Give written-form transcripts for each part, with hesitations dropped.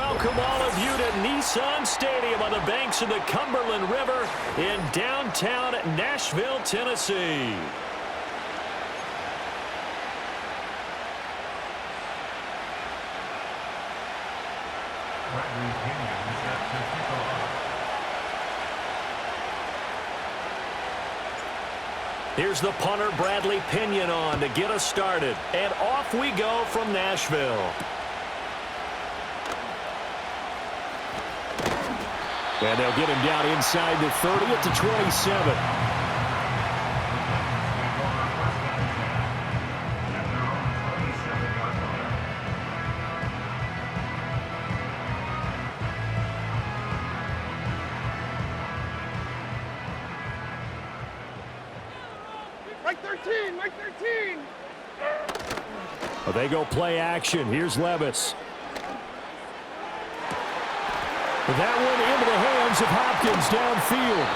welcome all of you to Nissan Stadium on the banks of the Cumberland River in downtown Nashville, Tennessee. Here's the punter, Bradley Pinion, on to get us started. And off we go from Nashville. And they'll get him down inside the 30 at the 27. Mike 13, Mike 13. Well, they go play action. Here's Levis. That one into the hands of Hopkins downfield.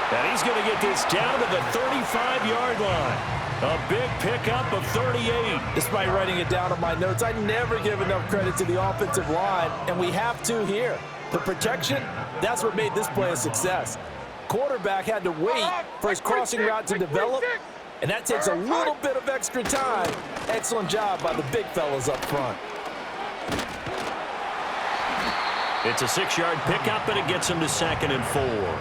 And he's going to get this down to the 35-yard line. A big pickup of 38. Despite writing it down on my notes, I never give enough credit to the offensive line, and we have to here. The protection, that's what made this play a success. Quarterback had to wait for his crossing route to develop, and that takes a little bit of extra time. Excellent job by the big fellas up front. It's a 6-yard pickup, and it gets him to 2nd and 4.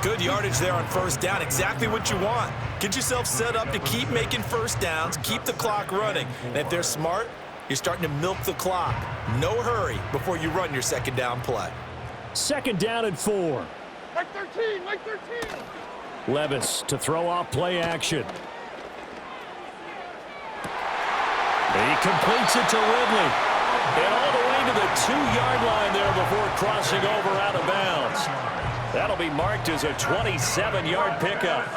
Good yardage there on first down. Exactly what you want. Get yourself set up to keep making first downs, keep the clock running. And if they're smart, you're starting to milk the clock. No hurry before you run your second down play. 2nd down and 4. Mike 13, Mike 13. Levis to throw off play action. He completes it to Ridley. And all the way to the 2-yard line there before crossing over out of bounds. That'll be marked as a 27-yard pickup.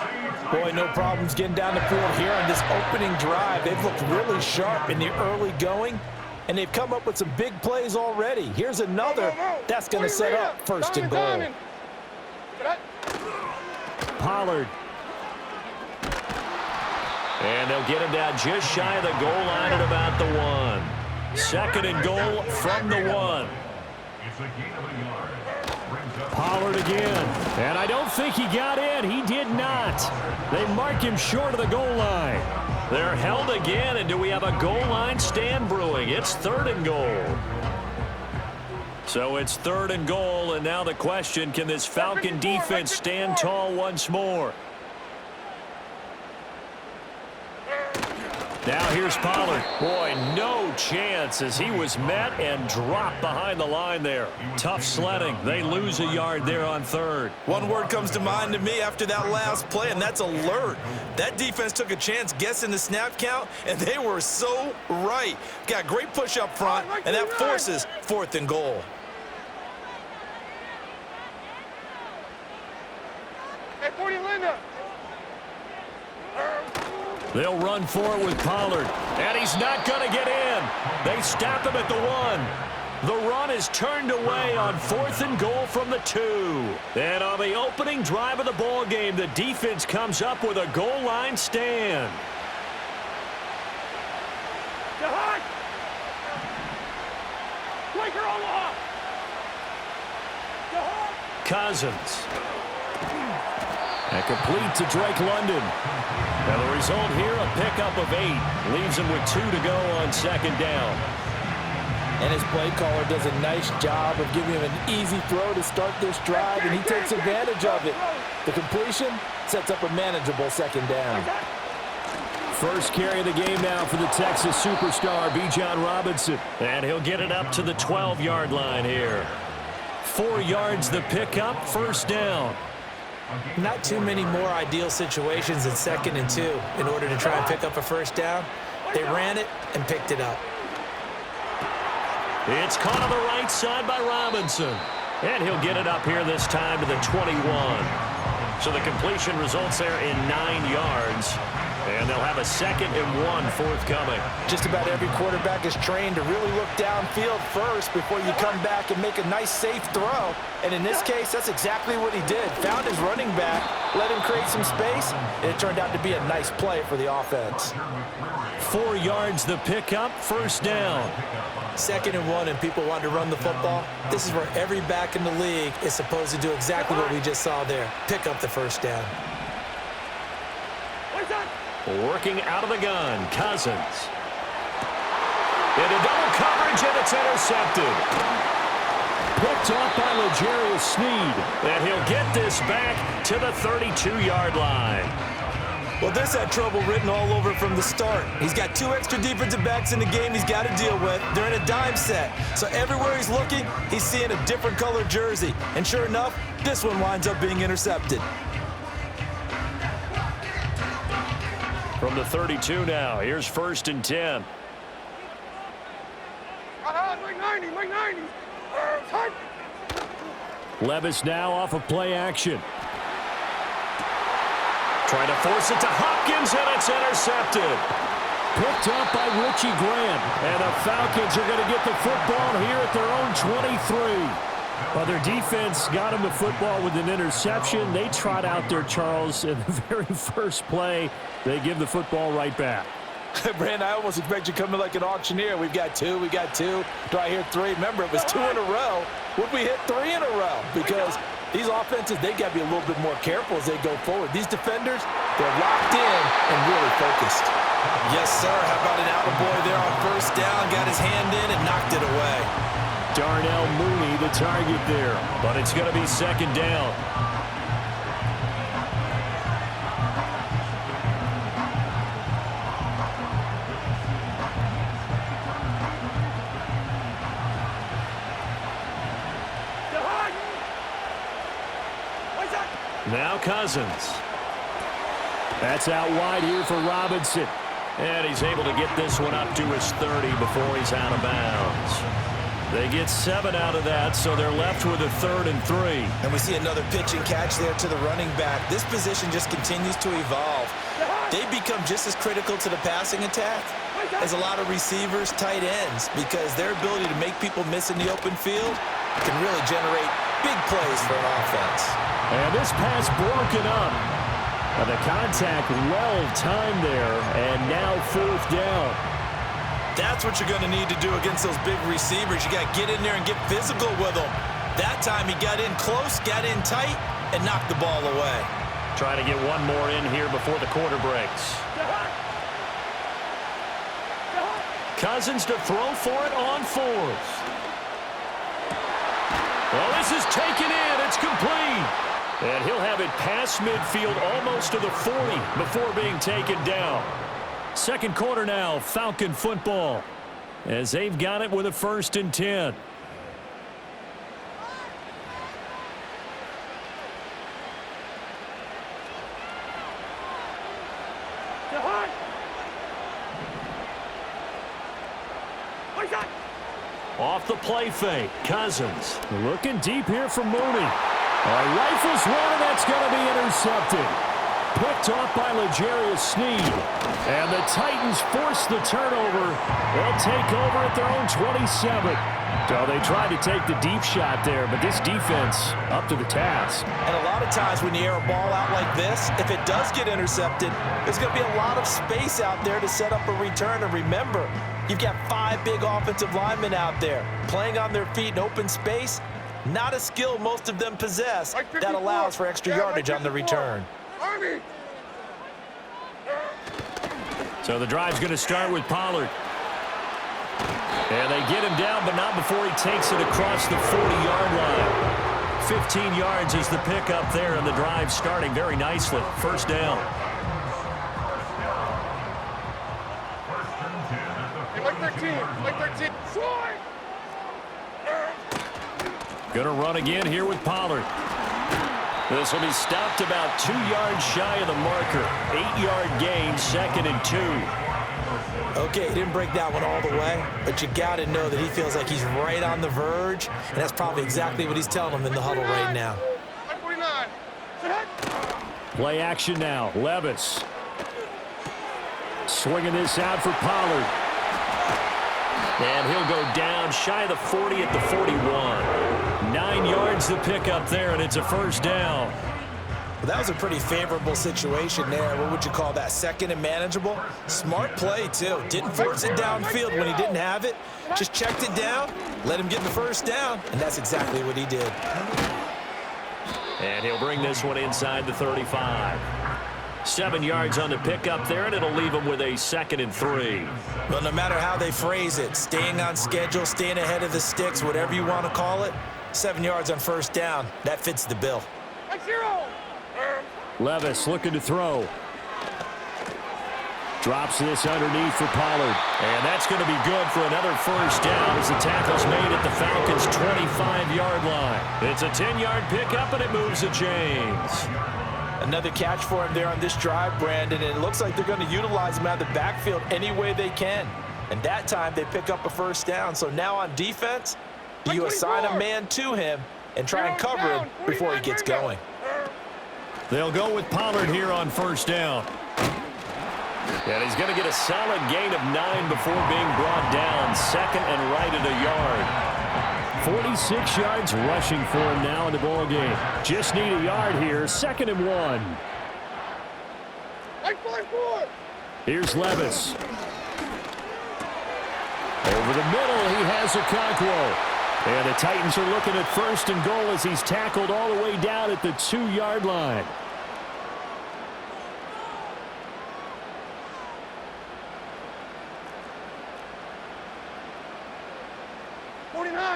Boy, no problems getting down the field here on this opening drive. They've looked really sharp in the early going, and they've come up with some big plays already. Here's another that's going to set up 1st and goal. Pollard. And they'll get him down just shy of the goal line at about the 1. 2nd and goal from the 1. Pollard again. And I don't think he got in. He did not. They mark him short of the goal line. They're held again, and do we have a goal line stand brewing? It's 3rd and goal. So it's 3rd and goal, and now the question, can this Falcon defense stand tall once more? Now here's Pollard. Boy, no chance as he was met and dropped behind the line there. Tough sledding. They lose a yard there on 3rd. One word comes to mind to me after that last play, and that's alert. That defense took a chance guessing the snap count, and they were so right. Got great push up front, and that forces 4th and goal. Hey, 40 Linda. They'll run for it with Pollard. And he's not going to get in. They stop him at the 1. The run is turned away on 4th and goal from the 2. And on the opening drive of the ball game, the defense comes up with a goal line stand. Cousins. And complete to Drake London. Now the result here, a pickup of 8. Leaves him with 2 to go on 2nd down. And his play caller does a nice job of giving him an easy throw to start this drive, and he takes advantage of it. The completion sets up a manageable 2nd down. First carry of the game now for the Texas superstar, Bijan Robinson. And he'll get it up to the 12-yard line here. 4 yards the pickup, 1st down. Not too many more ideal situations than 2nd and 2 in order to try and pick up a 1st down. They ran it and picked it up. It's caught on the right side by Robinson. And he'll get it up here this time to the 21. So the completion results there in 9 yards. And they'll have a 2nd and 1 forthcoming. Just about every quarterback is trained to really look downfield first before you come back and make a nice, safe throw. And in this case, that's exactly what he did. Found his running back, let him create some space, and it turned out to be a nice play for the offense. 4 yards the pickup, 1st down. 2nd-and-1 and people want to run the football, this is where every back in the league is supposed to do exactly what we just saw there. Pick up the first down. Working out of the gun, Cousins. Into double coverage, and it's intercepted. Picked off by L'Jarius Sneed. And he'll get this back to the 32-yard line. Well, this had trouble written all over from the start. He's got 2 extra defensive backs in the game he's got to deal with. They're in a dime set. So everywhere he's looking, he's seeing a different color jersey. And sure enough, this one winds up being intercepted. From the 32 now, here's 1st and 10. Mike 90, Mike 90. Levis now off of play action. Trying to force it to Hopkins, and it's intercepted. Picked up by Richie Grant. And the Falcons are going to get the football here at their own 23. Well, their defense got him the football with an interception. They trot out there, Charles, in the very first play. They give the football right back. Brandon, I almost expect you to come in like an auctioneer. We've got 2, we got 2. Do I hear 3? Remember, it was 2 in a row. Would we hit 3 in a row? Because these offenses, they got to be a little bit more careful as they go forward. These defenders, they're locked in and really focused. Yes, sir. How about an attaboy there on 1st down? Got his hand in and knocked it away. Darnell Mooney, the target there. But it's going to be 2nd down. Now Cousins. That's out wide here for Robinson. And he's able to get this one up to his 30 before he's out of bounds. They get 7 out of that, so they're left with a 3rd and 3. And we see another pitch and catch there to the running back. This position just continues to evolve. They become just as critical to the passing attack as a lot of receivers, tight ends, because their ability to make people miss in the open field can really generate big plays for an offense. And this pass broken up. And the contact well timed there, and now 4th down. That's what you're going to need to do against those big receivers. You got to get in there and get physical with them. That time he got in close, got in tight, and knocked the ball away. Trying to get one more in here before the quarter breaks. Cousins to throw for it on 4th. Well, this is taken in. It's complete. And he'll have it past midfield almost to the 40 before being taken down. 2nd quarter now, Falcon football, as they've got it with a 1st and 10. Off the play fake, Cousins. Looking deep here for Mooney. Rifles one, and that's going to be intercepted. Picked off by L'Jarius Sneed. And the Titans force the turnover. They'll take over at their own 27. So they tried to take the deep shot there, but this defense up to the task. And a lot of times when you air a ball out like this, if it does get intercepted, there's going to be a lot of space out there to set up a return. And remember, you've got 5 big offensive linemen out there playing on their feet in open space. Not a skill most of them possess that allows for extra yardage on the return. So the drive's going to start with Pollard. And they get him down, but not before he takes it across the 40-yard line. 15 yards is the pickup there, and the drive starting very nicely. 1st down. Like 13, like 13. Going to run again here with Pollard. This will be stopped about 2 yards shy of the marker. 8-yard gain, 2nd and 2. Okay, he didn't break that one all the way, but you got to know that he feels like he's right on the verge, and that's probably exactly what he's telling them in the huddle right now. 49. Play action now. Levis. Swinging this out for Pollard. And he'll go down shy of the 40 at the 41. 9 yards to pick up there, and it's a 1st down. Well, that was a pretty favorable situation there. What would you call that? Second and manageable? Smart play, too. Didn't force it downfield when he didn't have it. Just checked it down, let him get the first down, and that's exactly what he did. And he'll bring this one inside the 35. 7 yards on the pickup there, and it'll leave him with a 2nd and 3. Well, no matter how they phrase it, staying on schedule, staying ahead of the sticks, whatever you want to call it, 7 yards on first down, that fits the bill. Levis looking to throw. Drops this underneath for Pollard. And that's going to be good for another first down as the tackle's made at the Falcons' 25-yard line. It's a 10-yard pickup, and it moves the chains. Another catch for him there on this drive, Brandon, and it looks like they're going to utilize him out of the backfield any way they can. And that time they pick up a first down. So now on defense, you assign a man to him and try and cover him before he gets going. They'll go with Pollard here on first down. And he's going to get a solid gain of 9 before being brought down. 2nd and right at a yard. 46 yards rushing for him now in the ball game. Just need a yard here. 2nd and 1. Here's Levis. Over the middle, he has Okonkwo. And the Titans are looking at 1st and goal as he's tackled all the way down at the 2-yard line.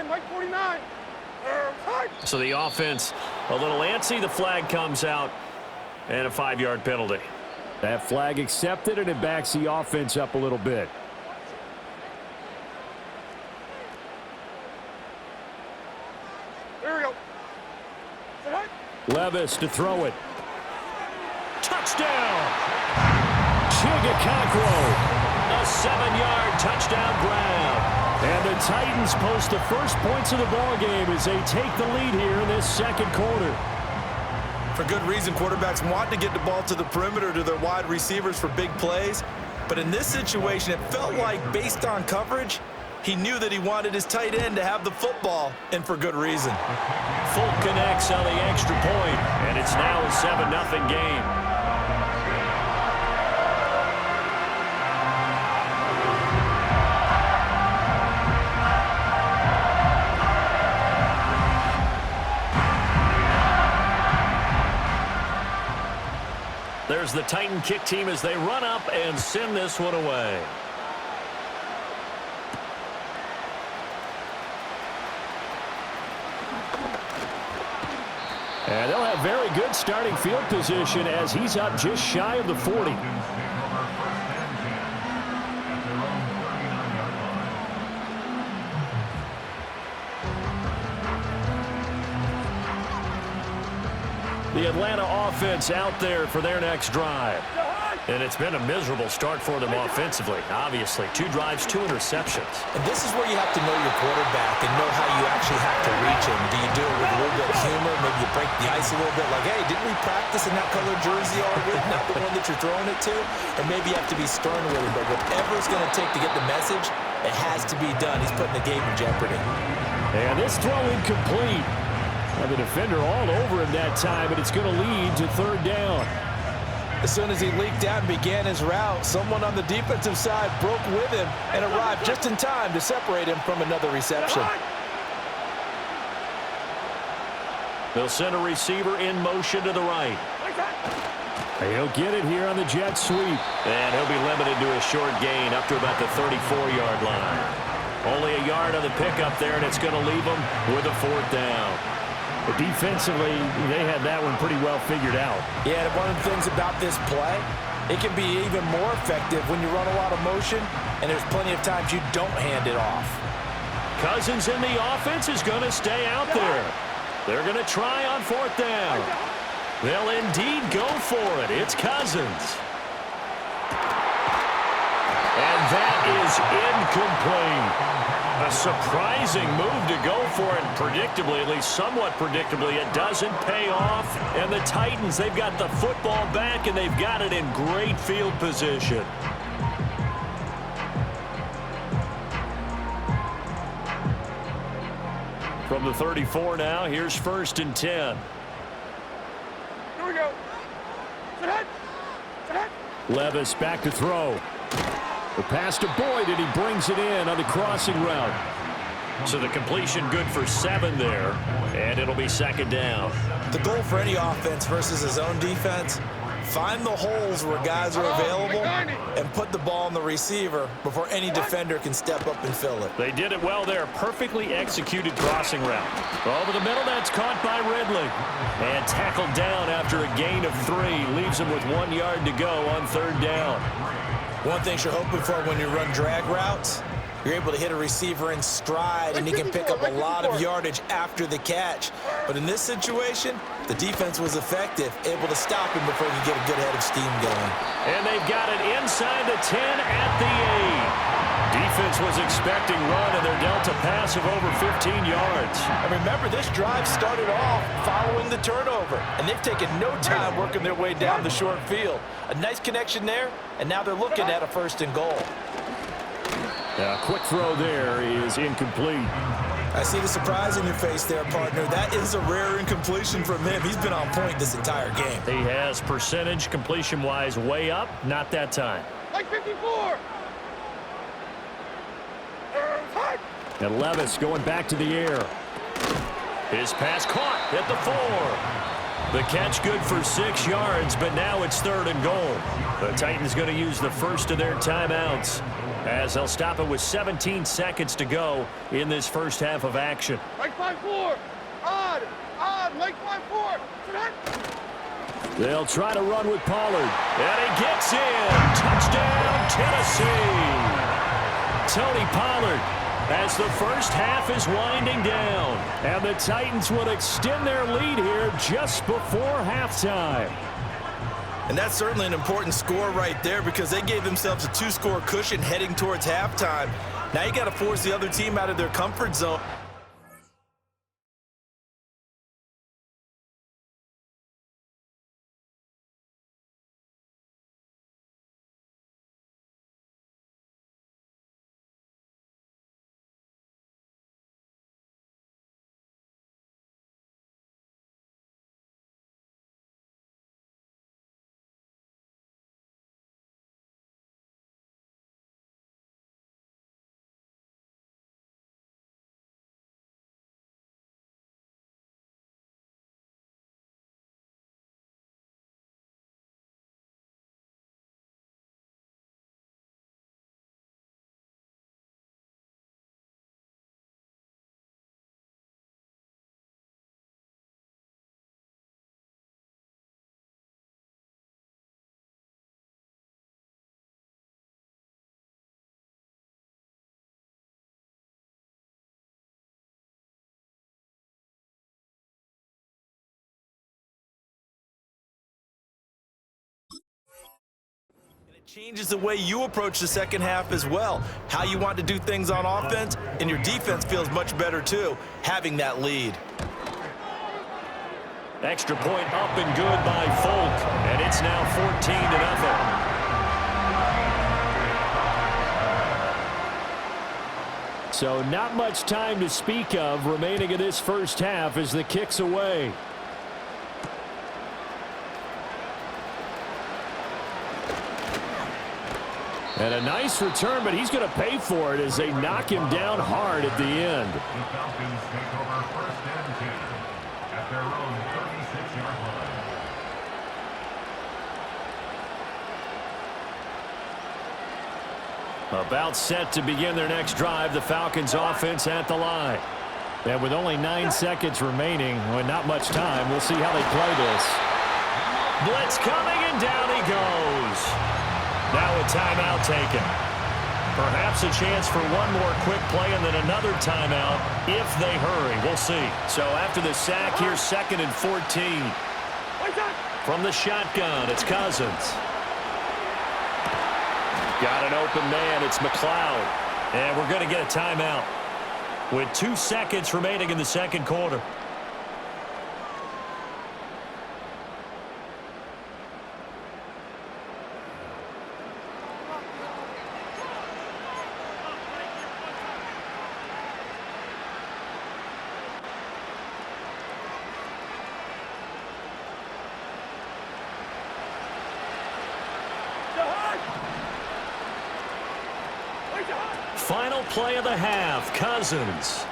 Mike 49. So the offense a little antsy. The flag comes out and a 5-yard penalty. That flag accepted, and it backs the offense up a little bit. There we go. Levis to throw it. Touchdown! Okonkwo. A 7-yard touchdown grab. And the Titans post the first points of the ball game as they take the lead here in this 2nd quarter. For good reason, quarterbacks want to get the ball to the perimeter to their wide receivers for big plays. But in this situation, it felt like, based on coverage, he knew that he wanted his tight end to have the football, and for good reason. Full connects on the extra point, and it's now a 7-0 game. There's the Titan kick team as they run up and send this one away. And they'll have very good starting field position as he's up just shy of the 40. The Atlanta offense out there for their next drive. And it's been a miserable start for them offensively. Obviously, 2 drives, 2 interceptions. And this is where you have to know your quarterback and know how you actually have to reach him. Do you do it with a little bit of humor? Maybe you break the ice a little bit like, hey, didn't we practice in that colored jersey already? Not the one that you're throwing it to? Or maybe you have to be stern with him. But whatever it's going to take to get the message, it has to be done. He's putting the game in jeopardy. And this throw incomplete. And the defender all over him that time, and it's going to lead to 3rd down. As soon as he leaked out and began his route, someone on the defensive side broke with him and arrived just in time to separate him from another reception. They'll send a receiver in motion to the right. He'll get it here on the jet sweep. And he'll be limited to a short gain up to about the 34-yard line. Only a yard on the pickup there, and it's going to leave him with a 4th down. But defensively, they had that one pretty well figured out. Yeah, and one of the things about this play, it can be even more effective when you run a lot of motion, and there's plenty of times you don't hand it off. Cousins in the offense is going to stay out there. They're going to try on 4th down. They'll indeed go for it. It's Cousins. And that is incomplete. A surprising move to go for it. Predictably, at least somewhat predictably, it doesn't pay off. And the Titans, they've got the football back, and they've got it in great field position. From the 34 now, here's 1st and 10. Here we go. Sit ahead. Sit ahead. Levis back to throw. The pass to Boyd, and he brings it in on the crossing route. So the completion good for 7 there, and it'll be second down. The goal for any offense versus his own defense, find the holes where guys are available and put the ball on the receiver before any defender can step up and fill it. They did it well there. Perfectly executed crossing route. Over the middle, that's caught by Ridley. And tackled down after a gain of 3. Leaves him with 1 yard to go on third down. One thing you're hoping for when you run drag routes, you're able to hit a receiver in stride, and he can pick up a lot of yardage after the catch. But in this situation, the defense was effective, able to stop him before he could get a good head of steam going. And they've got it inside the 10 at the 8. Defense was expecting run, and they're dealt a pass of over 15 yards. And remember, this drive started off following the turnover, and they've taken no time working their way down the short field. A nice connection there, and now they're looking at a 1st and goal. A quick throw there is incomplete. I see the surprise in your face there, partner. That is a rare incompletion from him. He's been on point this entire game. He has percentage completion-wise way up. Not that time. Like 54. And Levis going back to the air. His pass caught at the 4. The catch good for 6 yards, but now it's 3rd and goal. The Titans going to use the first of their timeouts, as they'll stop it with 17 seconds to go in this first half of action. Like 5-4. Odd. Like 5-4. Sit ahead. They'll try to run with Pollard. And he gets in. Touchdown, Tennessee. Tony Pollard, as the first half is winding down. And the Titans will extend their lead here just before halftime. And that's certainly an important score right there, because they gave themselves a 2-score cushion heading towards halftime. Now you got to force the other team out of their comfort zone. Changes the way you approach the second half as well. How you want to do things on offense, and your defense feels much better too, having that lead. Extra point up and good by Folk, and it's now 14-0. So not much time to speak of remaining in this first half as the kick's away. And a nice return, but he's going to pay for it as they knock him down hard at the end. The Falcons take over 1st and 10 at their own 36-yard line. About set to begin their next drive, the Falcons offense at the line. And with only 9 seconds remaining, with not much time, we'll see how they play this. Blitz coming, and down he goes. Now a timeout taken. Perhaps a chance for one more quick play and then another timeout if they hurry. We'll see. So after the sack, here's 2nd and 14. From the shotgun, it's Cousins. Got an open man. It's McLeod. And we're going to get a timeout with 2 seconds remaining in the second quarter. play of the half. Cousins.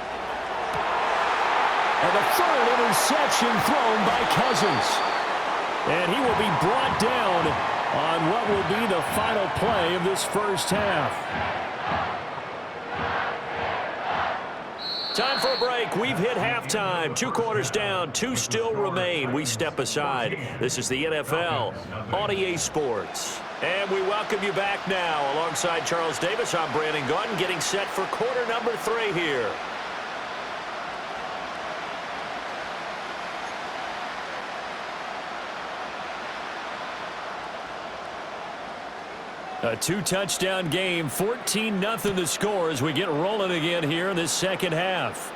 And the third interception thrown by Cousins. And he will be brought down on what will be the final play of this first half. Time for a break. We've hit halftime. 2 quarters down. 2 still remain. We step aside. This is the NFL on EA Sports. And we welcome you back now. Alongside Charles Davis, I'm Brandon Gaudin, getting set for quarter number 3 here. A 2-touchdown game, 14-0 the score as we get rolling again here in this second half.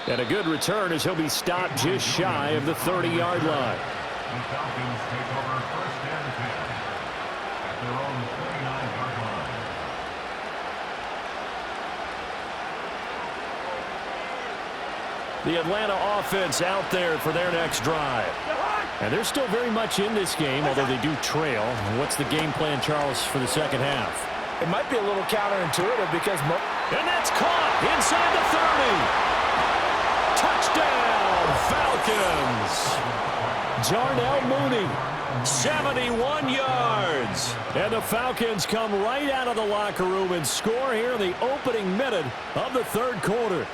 And a good return as he'll be stopped just shy of the 30-yard line. The Falcons take over first and 10 at their own 39-yard line. The Atlanta offense out there for their next drive. And they're still very much in this game, although they do trail. What's the game plan, Charles, for the second half? It might be a little counterintuitive because... And that's caught inside the 30. Touchdown, Falcons. Jarnell Mooney. 71 yards. And the Falcons come right out of the locker room and score here in the opening minute of the third quarter.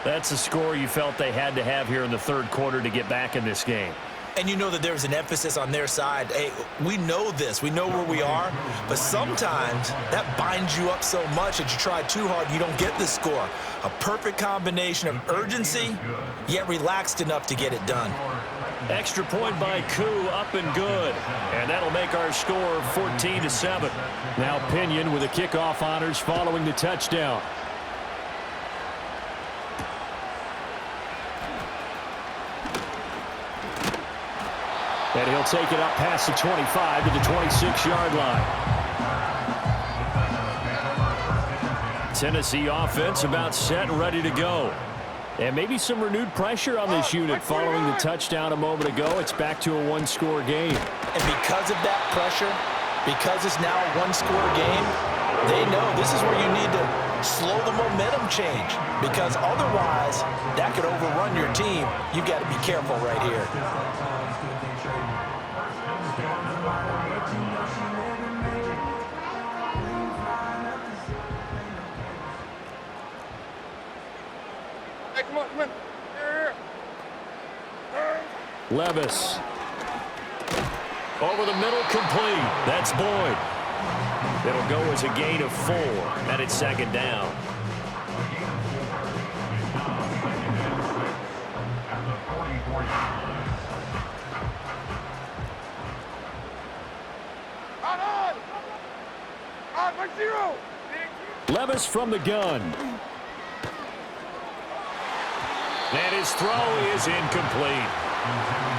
That's a score you felt they had to have here in the third quarter to get back in this game. And you know that there's an emphasis on their side. Hey, we know this. We know where we are. But sometimes that binds you up so much that you try too hard, you don't get the score. A perfect combination of urgency, yet relaxed enough to get it done. Extra point by Koo, up and good. And that'll make our score 14-7. Now Pinion with the kickoff honors following the touchdown. And he'll take it up past the 25 to the 26-yard line. Tennessee offense about set and ready to go. And maybe some renewed pressure on this unit following the touchdown a moment ago. It's back to a 1-score game. And because of that pressure, because it's now a 1-score game, they know this is where you need to slow the momentum change. Because otherwise, that could overrun your team. You've got to be careful right here. Hey, come on, come on. Here. Levis. Over the middle, complete. That's Boyd. It'll go as a gain of 4. And it's second down. On by 0. Levis from the gun. And his throw is incomplete.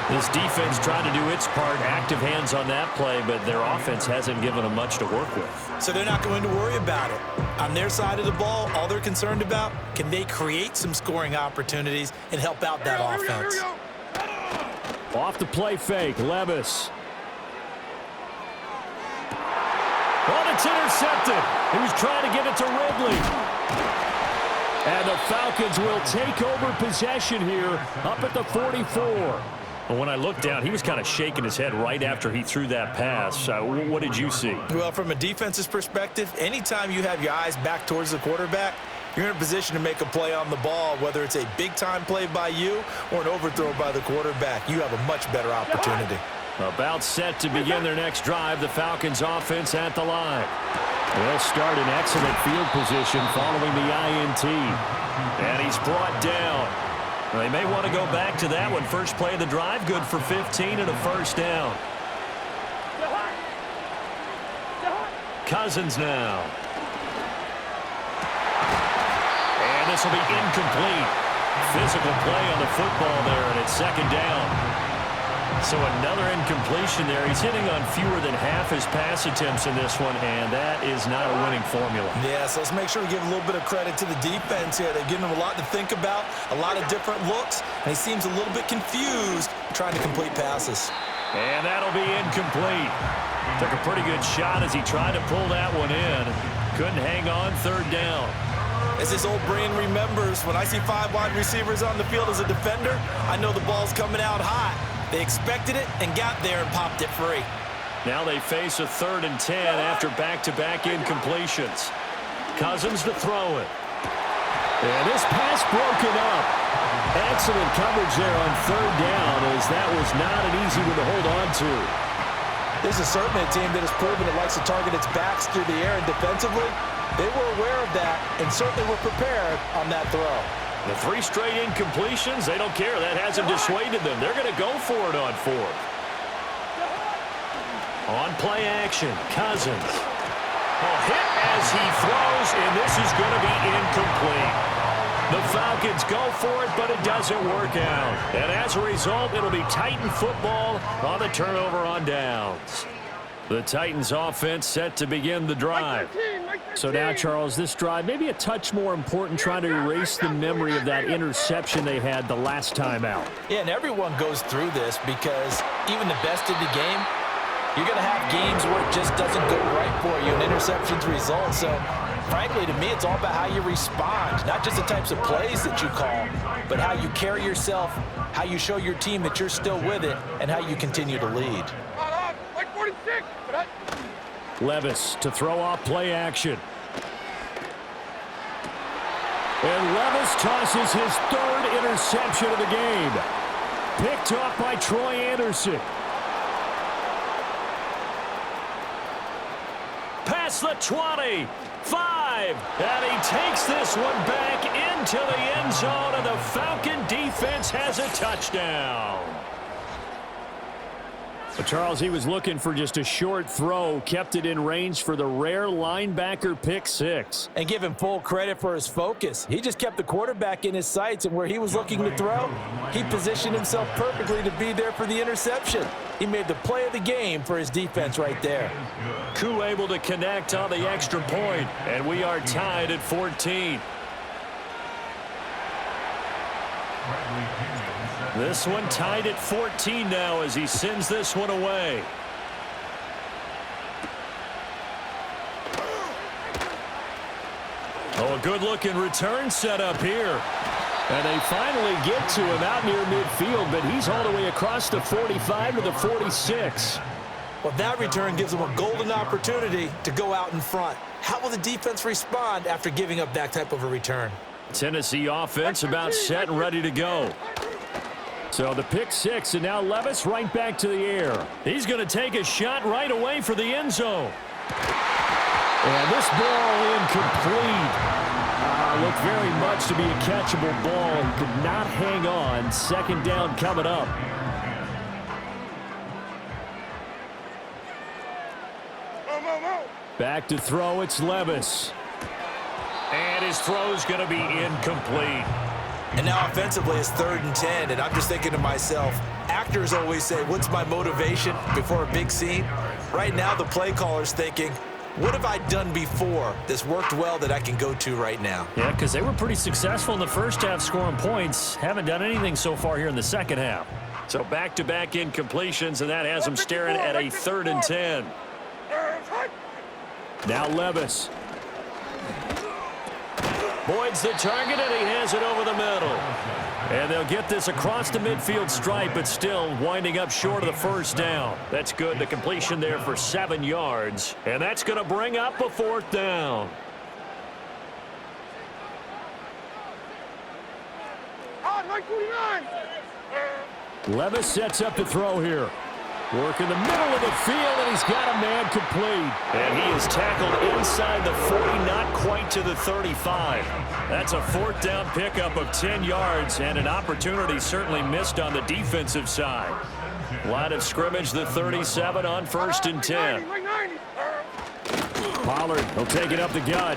This defense tried to do its part, active hands on that play, but their offense hasn't given them much to work with. So they're not going to worry about it. On their side of the ball, all they're concerned about, can they create some scoring opportunities and help out that offense? Here we go. Off the play fake, Levis. Oh, it's intercepted. He was trying to get it to Ridley. And the Falcons will take over possession here up at the 44. Well, when I looked down, he was kind of shaking his head right after he threw that pass. What did you see? Well, from a defense's perspective, anytime you have your eyes back towards the quarterback, you're in a position to make a play on the ball, whether it's a big-time play by you or an overthrow by the quarterback. You have a much better opportunity. About set to begin their next drive, the Falcons offense at the line. They'll start in excellent field position following the INT. And he's brought down. They may want to go back to that one. First play of the drive, good for 15 and a first down. Cousins now. And this will be incomplete. Physical play on the football there, and it's second down. So another incompletion there. He's hitting on fewer than half his pass attempts in this one, and that is not a winning formula. Yeah, so let's make sure we give a little bit of credit to the defense here. They've given him a lot to think about, a lot of different looks, and he seems a little bit confused trying to complete passes. And that'll be incomplete. Took a pretty good shot as he tried to pull that one in. Couldn't hang on third down. As his old brain remembers, when I see 5 wide receivers on the field as a defender, I know the ball's coming out hot. They expected it and got there and popped it free. Now they face a 3rd and 10 after back-to-back incompletions. Cousins to throw it. And this pass broken up. Excellent coverage there on 3rd down, as that was not an easy one to hold on to. This is certainly a team that has proven it likes to target its backs through the air, and defensively, they were aware of that and certainly were prepared on that throw. The 3 straight incompletions, they don't care. That hasn't dissuaded them. They're going to go for it on 4th. On play action, Cousins. A hit as he throws, and this is going to be incomplete. The Falcons go for it, but it doesn't work out. And as a result, it'll be Titan football on the turnover on downs. The Titans offense set to begin the drive. So now, Charles, this drive maybe a touch more important, trying to erase the memory of that interception they had the last time out. Yeah, and everyone goes through this because even the best of the game, you're going to have games where it just doesn't go right for you and interceptions result. So, frankly, to me, it's all about how you respond, not just the types of plays that you call, but how you carry yourself, how you show your team that you're still with it, and how you continue to lead. Like 46. Levis to throw off play action. And Levis tosses his 3rd interception of the game. Picked off by Troy Anderson. Past the 20, 5, and he takes this one back into the end zone, and the Falcon defense has a touchdown. But Charles, he was looking for just a short throw, kept it in range for the rare linebacker pick 6. And give him full credit for his focus. He just kept the quarterback in his sights, and where he was looking to throw, he positioned himself perfectly to be there for the interception. He made the play of the game for his defense right there. Koo able to connect on the extra point, and we are tied at 14. This one tied at 14 now as he sends this one away. Oh, a good-looking return set up here. And they finally get to him out near midfield, but he's all the way across the 45 to the 46. Well, that return gives them a golden opportunity to go out in front. How will the defense respond after giving up that type of a return? Tennessee offense about set and ready to go. So the pick 6, and now Levis right back to the air. He's going to take a shot right away for the end zone. And this ball incomplete. Looked very much to be a catchable ball. He could not hang on. 2nd down coming up. Back to throw, it's Levis. And his throw's going to be incomplete. And now offensively it's 3rd and 10, and I'm just thinking to myself, actors always say, what's my motivation before a big scene? Right now the play caller's thinking, what have I done before that's worked well that I can go to right now? Yeah, because they were pretty successful in the first half scoring points. Haven't done anything so far here in the second half. So back-to-back incompletions, and that has them staring at a 3rd and 10. Now Levis. Boyd's the target, and he has it over the middle. And they'll get this across the midfield stripe, but still winding up short of the 1st down. That's good. The completion there for 7 yards. And that's going to bring up a 4th down. Levis sets up to throw here. Work in the middle of the field, and he's got a man complete. And he is tackled inside the 40, not quite to the 35. That's a 4th down pickup of 10 yards, and an opportunity certainly missed on the defensive side. Line of scrimmage, the 37 on 1st and 10. Pollard will take it up the gut.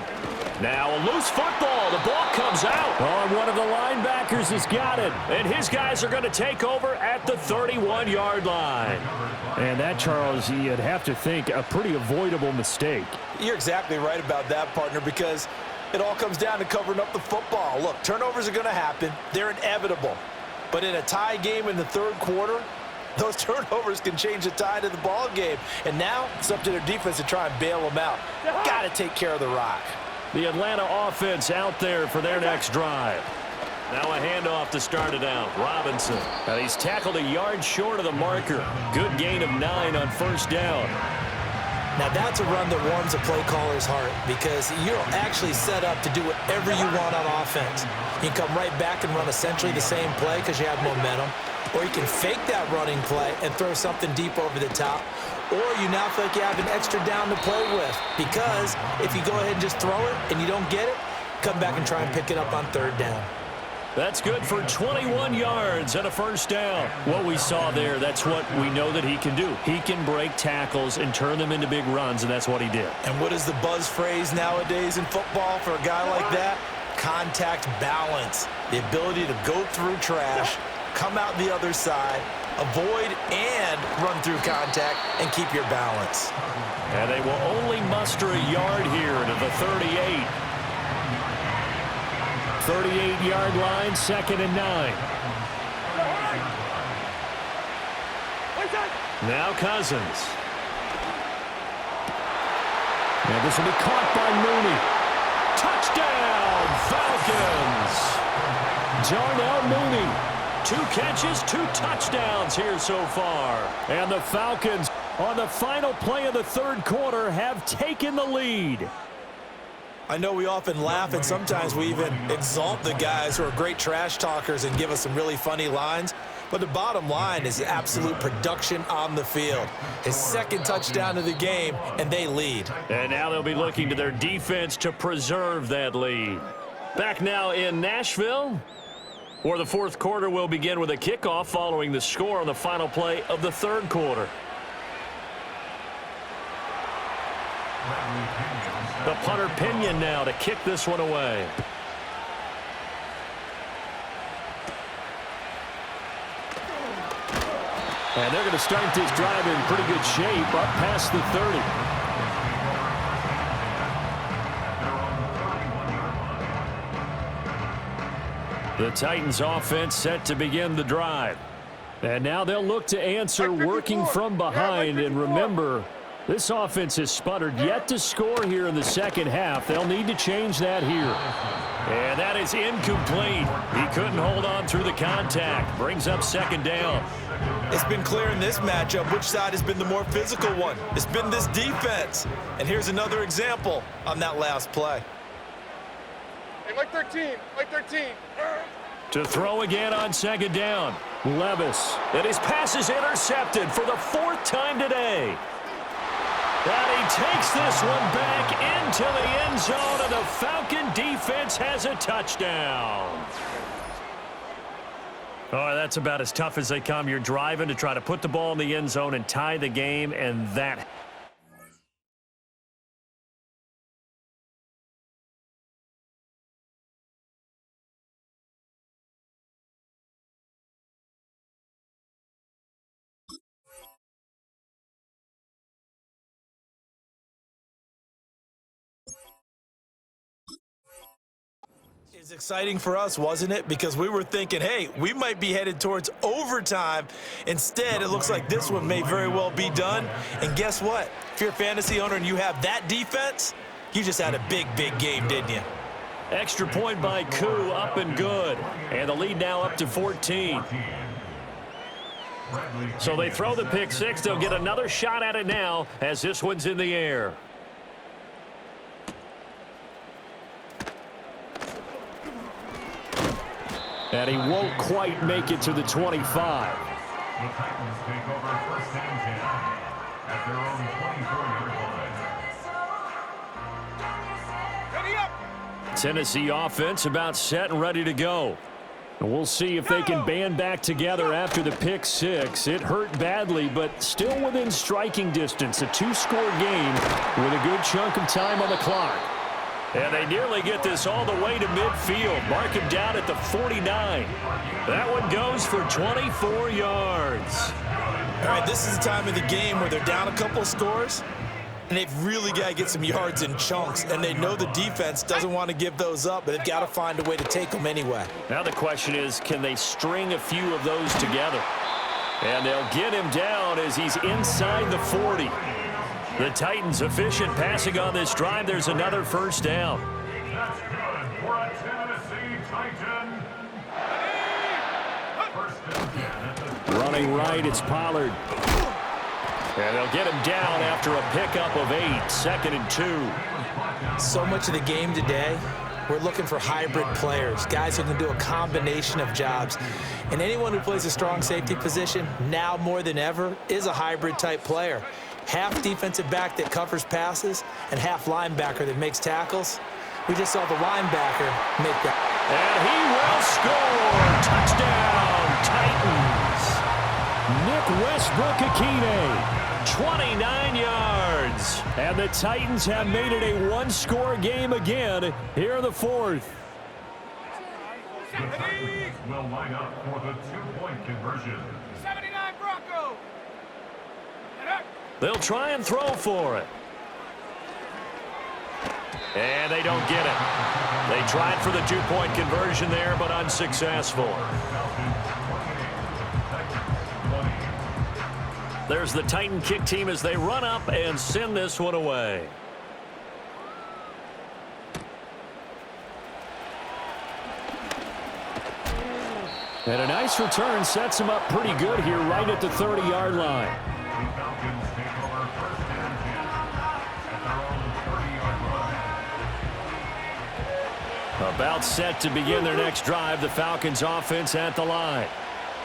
Now a loose football. The ball comes out. Oh, and one of the linebackers has got it. And his guys are going to take over at the 31-yard line. And that, Charles, you'd have to think a pretty avoidable mistake. You're exactly right about that, partner, because it all comes down to covering up the football. Look, turnovers are going to happen. They're inevitable. But in a tie game in the 3rd quarter, Those turnovers can change the tide of the ball game. And now it's up to their defense to try and bail them out. Got to take care of the rock. The Atlanta offense out there for their next drive. Now a handoff to start it out. Robinson. Now he's tackled a yard short of the marker. Good gain of 9 on first down. Now that's a run that warms a play caller's heart because you're actually set up to do whatever you want on offense. You can come right back and run essentially the same play because you have momentum, or you can fake that running play and throw something deep over the top, or you now feel like you have an extra down to play with because if you go ahead and just throw it and you don't get it, come back and try and pick it up on third down. That's good for 21 yards and a first down. What we saw there, that's what we know that he can do. He can break tackles and turn them into big runs, and that's what he did. And what is the buzz phrase nowadays in football for a guy like that? Contact balance. The ability to go through trash, come out the other side, avoid and run through contact, and keep your balance. And they will only muster a yard here to the 38. 38-yard line, 2nd and 9. Now Cousins. Now this will be caught by Mooney. Touchdown, Falcons. Darnell Mooney. 2 catches, 2 touchdowns here so far. And the Falcons, on the final play of the third quarter, have taken the lead. I know we often laugh and sometimes we even exalt the guys who are great trash talkers and give us some really funny lines. But the bottom line is absolute production on the field. His 2nd touchdown of the game, and they lead. And now they'll be looking to their defense to preserve that lead. Back now in Nashville, where the 4th quarter will begin with a kickoff following the score on the final play of the 3rd quarter. The punter Pinion now to kick this one away. And they're going to start this drive in pretty good shape up past the 30. The Titans offense set to begin the drive. And now they'll look to answer working from behind. And remember, this offense has sputtered yet to score here in the second half. They'll need to change that here. And that is incomplete. He couldn't hold on through the contact. Brings up 2nd down. It's been clear in this matchup which side has been the more physical one. It's been this defense. And here's another example on that last play. Hey, Mike 13, Mike 13. To throw again on 2nd down. Levis. And his pass is intercepted for the 4th time today. And he takes this one back into the end zone, and the Falcon defense has a touchdown. Oh, that's about as tough as they come. You're driving to try to put the ball in the end zone and tie the game, and that... It's exciting for us, wasn't it? Because we were thinking, hey, we might be headed towards overtime. Instead, it looks like this one may very well be done. And guess what? If you're a fantasy owner and you have that defense, you just had a big, big game, didn't you? Extra point by Koo, up and good. And the lead now up to 14. So they throw the pick 6. They'll get another shot at it now as this one's in the air. And he won't quite make it to the 25. The Titans take over 1st and 10 at their own 24-yard line. Ready up. Tennessee offense about set and ready to go. And we'll see if they can band back together after the pick 6. It hurt badly, but still within striking distance. A 2-score game with a good chunk of time on the clock. And they nearly get this all the way to midfield. Mark him down at the 49. That one goes for 24 yards. All right, this is the time of the game where they're down a couple of scores, and they've really got to get some yards in chunks, and they know the defense doesn't want to give those up, but they've got to find a way to take them anyway. Now the question is, can they string a few of those together? And they'll get him down as he's inside the 40. The Titans efficient passing on this drive. There's another first down. That's good for a Tennessee Titan. First and 10 at the Running right, it's Pollard. And they'll get him down after a pickup of 8, 2nd and 2. So much of the game today, we're looking for hybrid players, guys who can do a combination of jobs. And anyone who plays a strong safety position, now more than ever, is a hybrid type player. Half defensive back that covers passes and half linebacker that makes tackles. We just saw the linebacker make that. And he will score. Touchdown, Titans. Nick Westbrook-Akine, 29 yards. And the Titans have made it a one-score game again here in the fourth. The Titans will line up for the two-point conversion. 79 Bronco. They'll try and throw for it. And they don't get it. They tried for the two-point conversion there, but unsuccessful. There's the Titan kick team as they run up and send this one away. And a nice return sets him up pretty good here right at the 30-yard line. The Falcons take over first and 10 at their own 30-yard line. About set to begin their next drive. The Falcons offense at the line.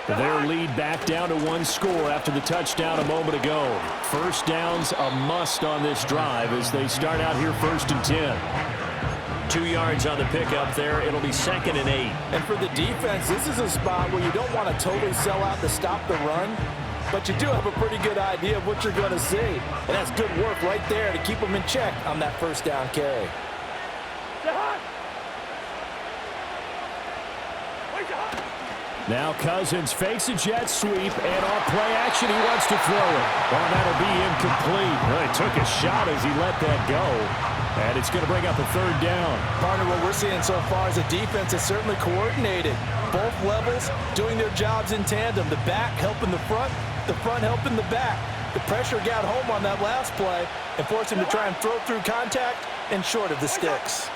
Their lead back down to one score after the touchdown a moment ago. First down's a must on this drive as they start out here 1st and 10. 2 yards on the pickup there. It'll be 2nd and 8. And for the defense, this is a spot where you don't want to totally sell out to stop the run, but you do have a pretty good idea of what you're going to see. And that's good work right there to keep them in check on that first down carry. Now Cousins fakes a jet sweep, and on play action, he wants to throw it. Well, that'll be incomplete. Well, he took a shot as he let that go, and it's going to bring up a 3rd down. Partner, what we're seeing so far is a defense that's certainly coordinated. Both levels doing their jobs in tandem. The back helping the front helping the back. The pressure got home on that last play and forced him to try and throw through contact and short of the sticks.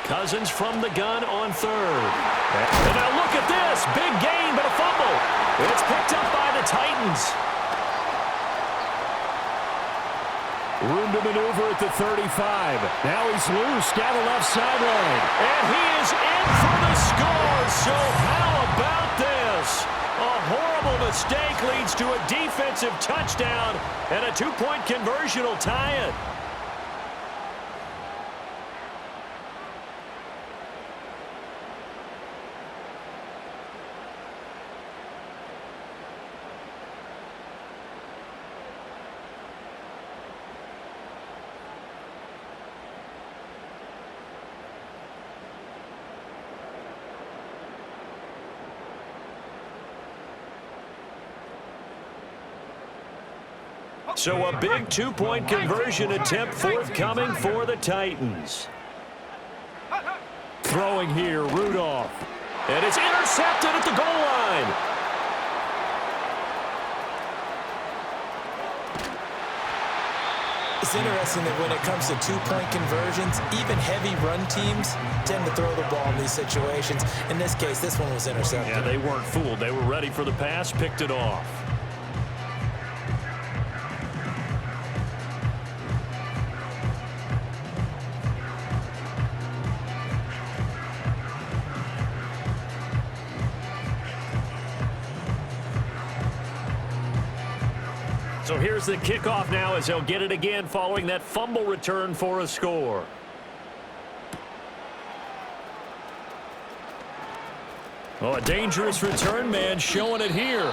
Cousins from the gun on 3rd. And now look at this. Big gain, but a fumble. It's picked up by the Titans. Room to maneuver at the 35. Now he's loose down the left sideline. And he is in for the score. So how about this? A horrible mistake leads to a defensive touchdown, and a two-point conversion will tie it. So a big two-point conversion attempt forthcoming for the Titans. Throwing here, Rudolph. And it's intercepted at the goal line. It's interesting that when it comes to two-point conversions, even heavy run teams tend to throw the ball in these situations. In this case, this one was intercepted. Yeah, they weren't fooled. They were ready for the pass, picked it off. So here's the kickoff now as they'll get it again following that fumble return for a score. Oh, a dangerous return man showing it here.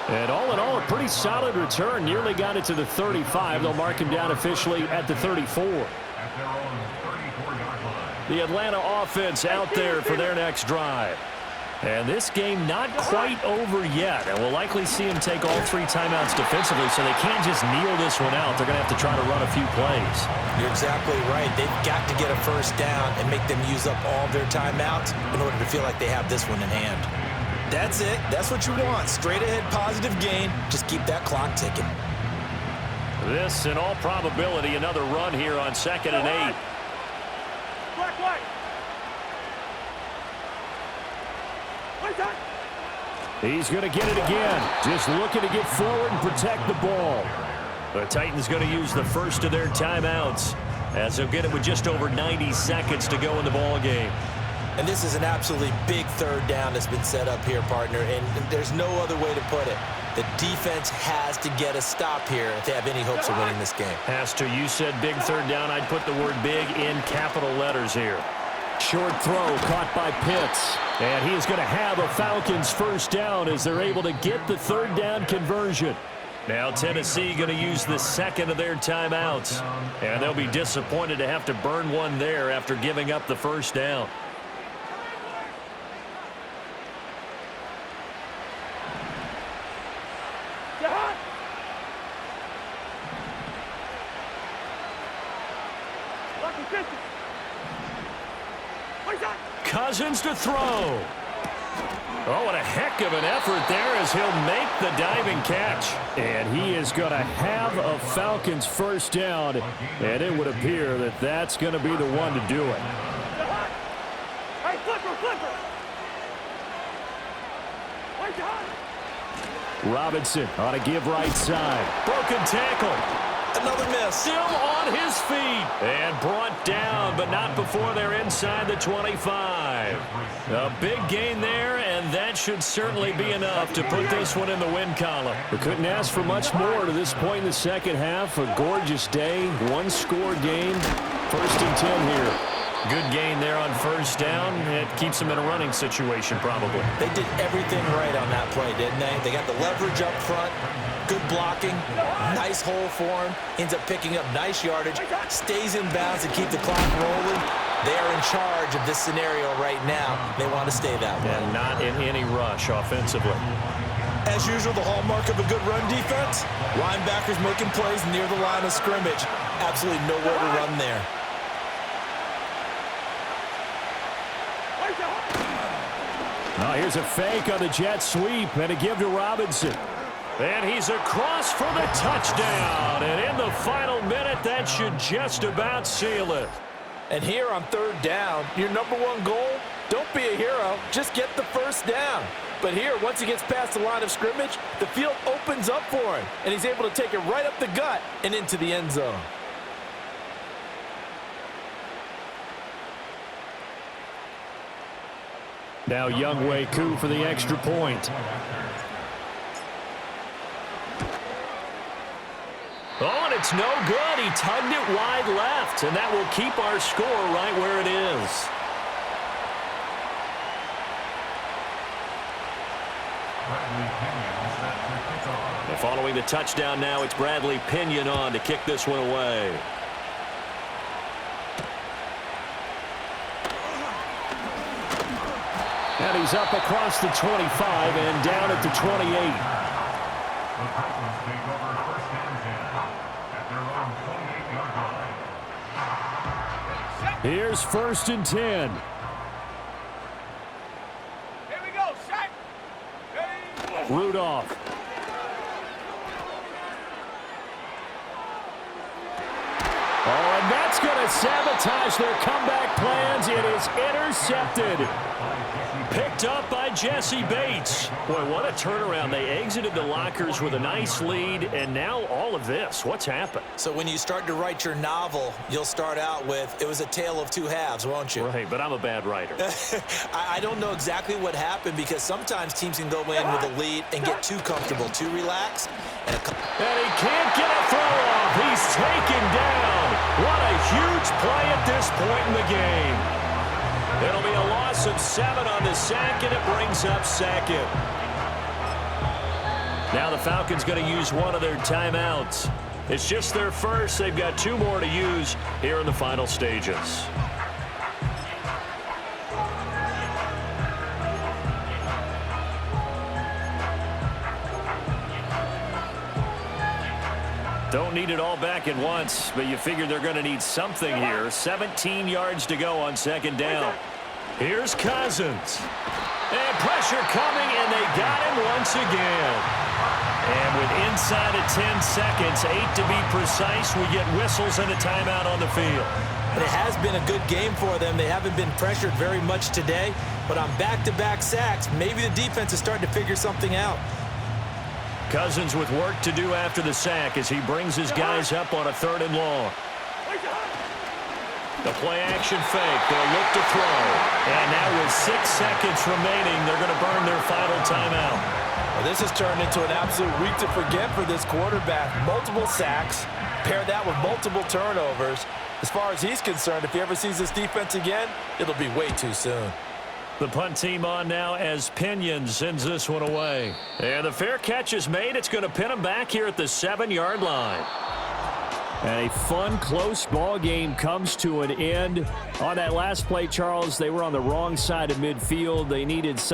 And all in all, a pretty solid return. Nearly got it to the 35. They'll mark him down officially at the 34. At their own 34-yard line. The Atlanta offense out there for their next drive. And this game not quite over yet. And we'll likely see him take all 3 timeouts defensively, so they can't just kneel this one out. They're going to have to try to run a few plays. You're exactly right. They've got to get a first down and make them use up all their timeouts in order to feel like they have this one in hand. That's it. That's what you want. Straight ahead positive gain. Just keep that clock ticking. This, in all probability, another run here on 2nd and 8. Black. He's going to get it again. Just looking to get forward and protect the ball. The Titans going to use the first of their timeouts as they'll get it with just over 90 seconds to go in the ball game. And this is an absolutely big third down that's been set up here, partner, and there's no other way to put it. The defense has to get a stop here if they have any hopes of winning this game. Has to. You said big third down. I'd put the word big in capital letters here. Short throw caught by Pitts. And he is going to have a Falcons first down as they're able to get the third down conversion. Now Tennessee going to use the second of their timeouts. And they'll be disappointed to have to burn one there after giving up the first down. Cousins to throw. Oh, what a heck of an effort there as he'll make the diving catch. And he is going to have a Falcons first down, and it would appear that that's going to be the one to do it. Hey, flipper. Robinson on a give right side. Broken tackle. Another miss. Still on his feet. And brought down, but not before they're inside the 25. A big gain there, and that should certainly be enough to put this one in the win column. We couldn't ask for much more to this point in the second half. A gorgeous day, one-score game. 1st and 10 here. Good gain there on first down. It keeps them in a running situation, probably. They did everything right on that play, didn't they? They got the leverage up front, good blocking, nice hole for him, ends up picking up nice yardage, stays in bounds to keep the clock rolling. They are in charge of this scenario right now. They want to stay that way. And not in any rush offensively. As usual, the hallmark of a good run defense, linebackers making plays near the line of scrimmage. Absolutely nowhere to run there. Now here's a fake on the jet sweep and a give to Robinson. And he's across for the touchdown. And in the final minute, that should just about seal it. And here on third down, your number one goal, don't be a hero, just get the first down. But here, once he gets past the line of scrimmage, the field opens up for him, and he's able to take it right up the gut and into the end zone. Now Younghoe Koo for the extra point. Oh, and it's no good. He tugged it wide left, and that will keep our score right where it is. And following the touchdown now, it's Bradley Pinion on to kick this one away. And he's up across the 25 and down at the 28. Here's 1st and 10. Here we go, set. Ready. Rudolph. Oh, and that's going to sabotage their comeback plans. It is intercepted. Picked up by Jesse Bates. Boy, what a turnaround. They exited the lockers with a nice lead, and now all of this. What's happened? So when you start to write your novel, you'll start out with, it was a tale of two halves, won't you? Right, but I'm a bad writer. I don't know exactly what happened because sometimes teams can go in with a lead and get too comfortable, too relaxed. And he can't get a throw off. He's taken down. What a huge play at this point in the game. It'll be a loss of 7 on the sack, and it brings up 2nd. Now the Falcons going to use one of their timeouts. It's just their first. They've got 2 more to use here in the final stages. Don't need it all back at once, but you figure they're going to need something here. 17 yards to go on 2nd down. Here's Cousins. And pressure coming, and they got him once again. And with inside of 10 seconds, 8 to be precise, we get whistles and a timeout on the field. And it has been a good game for them. They haven't been pressured very much today, but on back-to-back sacks, maybe the defense is starting to figure something out. Cousins with work to do after the sack as he brings his guys up on a 3rd and long. The play-action fake. They'll look to throw. And now with 6 seconds remaining, they're going to burn their final timeout. Well, this has turned into an absolute week to forget for this quarterback. Multiple sacks, pair that with multiple turnovers. As far as he's concerned, if he ever sees this defense again, it'll be way too soon. The punt team on now as Pinion sends this one away. And the fair catch is made. It's going to pin him back here at the 7-yard line. And a fun, close ball game comes to an end. On that last play, Charles, they were on the wrong side of midfield. They needed some